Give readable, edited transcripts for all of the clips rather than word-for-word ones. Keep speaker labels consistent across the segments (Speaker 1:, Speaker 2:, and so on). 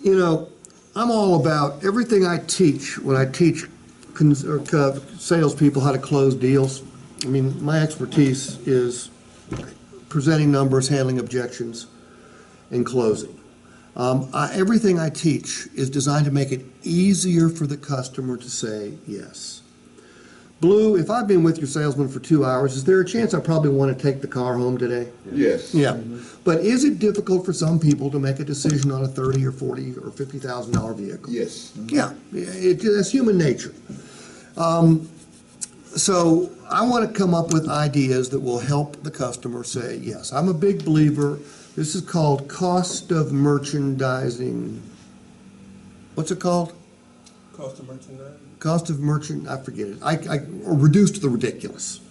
Speaker 1: You know, I'm all about everything I teach when I teach salespeople how to close deals. I mean, my expertise is presenting numbers, handling objections, and closing. Everything I teach is designed to make it easier for the customer to say yes. Blue, if I've been with your salesman for 2 hours, is there a chance I probably want to take the car home today?
Speaker 2: Yes.
Speaker 1: Yeah. But is it difficult for some people to make a decision on a $30 or $40 or $50,000 vehicle?
Speaker 2: Yes.
Speaker 1: Yeah, that's human nature. So I want to come up with ideas that will help the customer say yes. I'm a big believer. This is called cost of merchandising. What's it called?
Speaker 3: Cost of merchandise.
Speaker 1: Cost of I forget it. Or reduced to the ridiculous.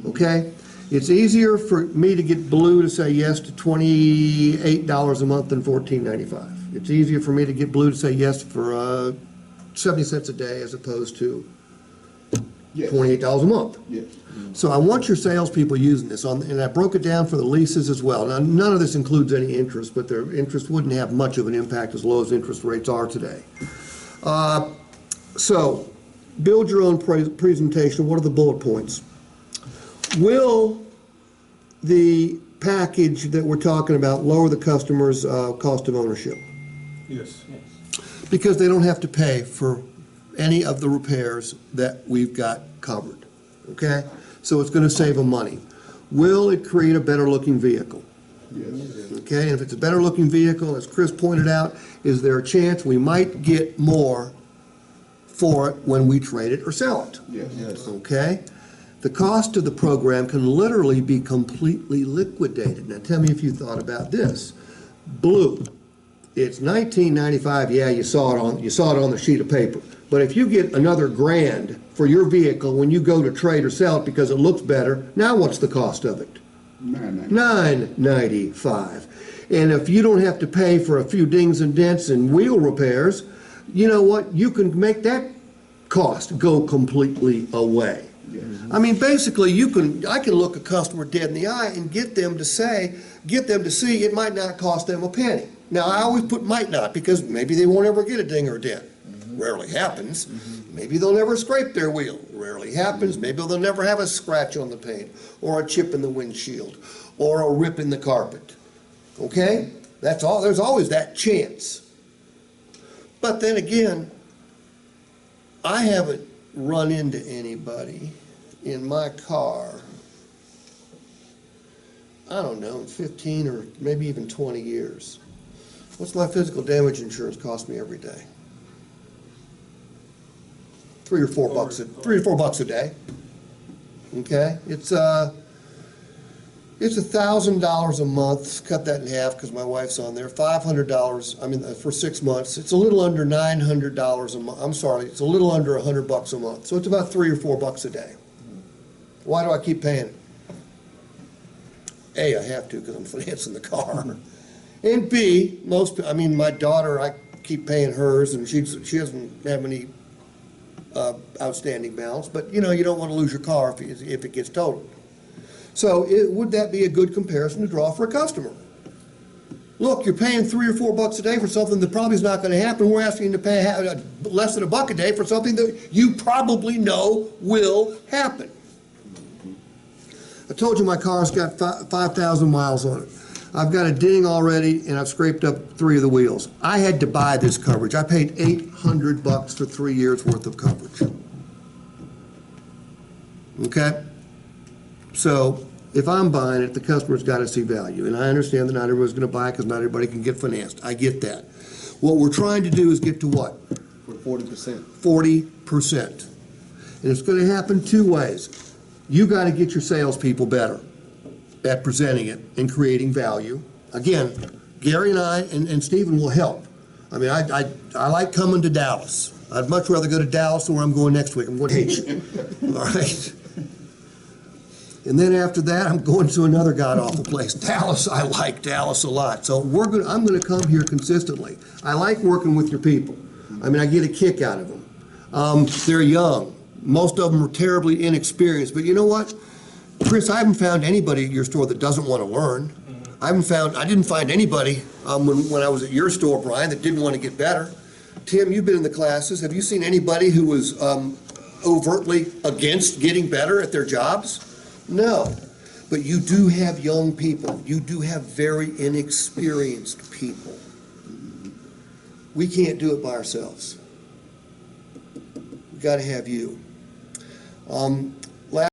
Speaker 1: Okay? It's easier for me to get Blue to say yes to $28 a month than $14.95. It's easier for me to get Blue to say yes for 70 cents a day as opposed to $28 a month.
Speaker 2: Yes.
Speaker 1: So I want your salespeople using this, and I broke it down for the leases as well. Now, none of this includes any interest, but their interest wouldn't have much of an impact as low as interest rates are today. So, build your own presentation. What are the bullet points? Will the package that we're talking about lower the customer's cost of ownership?
Speaker 3: Yes.
Speaker 1: Because they don't have to pay for any of the repairs that we've got covered, okay? So it's going to save them money. Will it create a better looking vehicle?
Speaker 2: Yes.
Speaker 1: Okay, and if it's a better looking vehicle, as Chris pointed out, is there a chance we might get more for it when we trade it or sell it?
Speaker 2: Yes.
Speaker 1: Okay? The cost of the program can literally be completely liquidated. Now tell me if you thought about this. Blue, it's $19.95. Yeah, you saw it on the sheet of paper. But if you get another $1,000 for your vehicle when you go to trade or sell it because it looks better, now what's the cost of it? $9.95. And if you don't have to pay for a few dings and dents and wheel repairs, you know what? You can make that cost go completely away.
Speaker 2: Yes.
Speaker 1: I mean, basically, I can look a customer dead in the eye and get them to see it might not cost them a penny. Now, I always put might not because maybe they won't ever get a ding or a dent. Rarely happens. Maybe they'll never scrape their wheel. Rarely happens. Maybe they'll never have a scratch on the paint or a chip in the windshield or a rip in the carpet. Okay? That's all. There's always that chance. But then again, I haven't run into anybody in my car, I don't know, in 15 or maybe even 20 years. What's my physical damage insurance cost me every day? $3 or $4 a day. Okay, it's $1,000 a month. Cut that in half because my wife's on there. $500. I mean, for 6 months, it's a little under $900 a month. I'm sorry, it's a little under $100 a month. So it's about $3 or $4 a day. Why do I keep paying it? A, I have to because I'm financing the car, and B, my daughter, I keep paying hers, and she doesn't have any outstanding balance, but you don't want to lose your car if it gets totaled. So would that be a good comparison to draw for a customer? Look, you're paying $3 or $4 a day for something that probably is not going to happen. We're asking you to pay less than $1 a day for something that you probably know will happen. I told you my car's got 5,000 miles on it. I've got a ding already, and I've scraped up 3 of the wheels. I had to buy this coverage. I paid $800 for 3 years worth of coverage. Okay? So if I'm buying it, the customer's got to see value. And I understand that not everybody's going to buy it because not everybody can get financed. I get that. What we're trying to do is get to what?
Speaker 2: 40%.
Speaker 1: 40%. And it's going to happen 2 ways. You got to get your salespeople better at presenting it and creating value. Again, Gary and I and Stephen will help. I mean, I like coming to Dallas. I'd much rather go to Dallas than where I'm going next week. I'm going to hate you. All right? And then after that, I'm going to another god-awful place. Dallas, I like Dallas a lot. So I'm going to come here consistently. I like working with your people. I mean, I get a kick out of them. They're young. Most of them are terribly inexperienced. But you know what? Chris, I haven't found anybody at your store that doesn't want to learn. I didn't find anybody, when I was at your store, Brian, that didn't want to get better. Tim, you've been in the classes. Have you seen anybody who was, overtly against getting better at their jobs? No. But you do have young people. You do have very inexperienced people. We can't do it by ourselves. We got to have you.